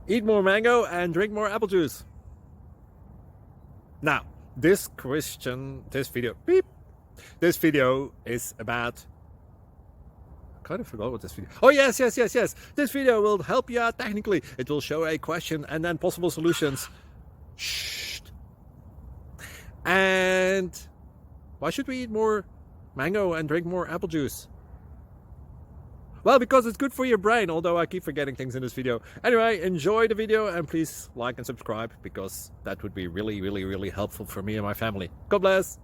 Eat more mango and drink more apple juice. Now, this video is about, I kind of forgot what this video. Oh yes. This video will help you out technically. It will show a question and then possible solutions. Shh. And why should we eat more mango and drink more apple juice? Well, because it's good for your brain, although I keep forgetting things in this video. Anyway, enjoy the video and please like and subscribe, because that would be really helpful for me and my family. God bless!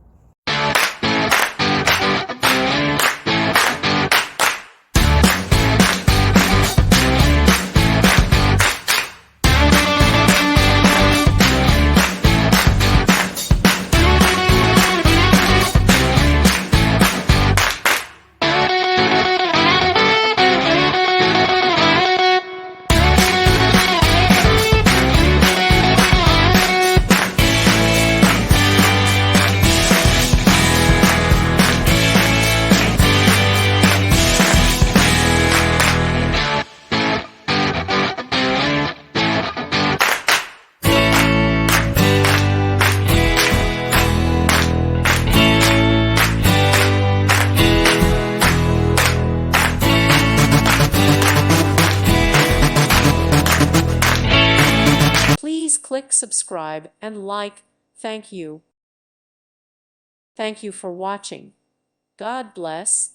Please click subscribe and like. Thank you. Thank you for watching. God bless.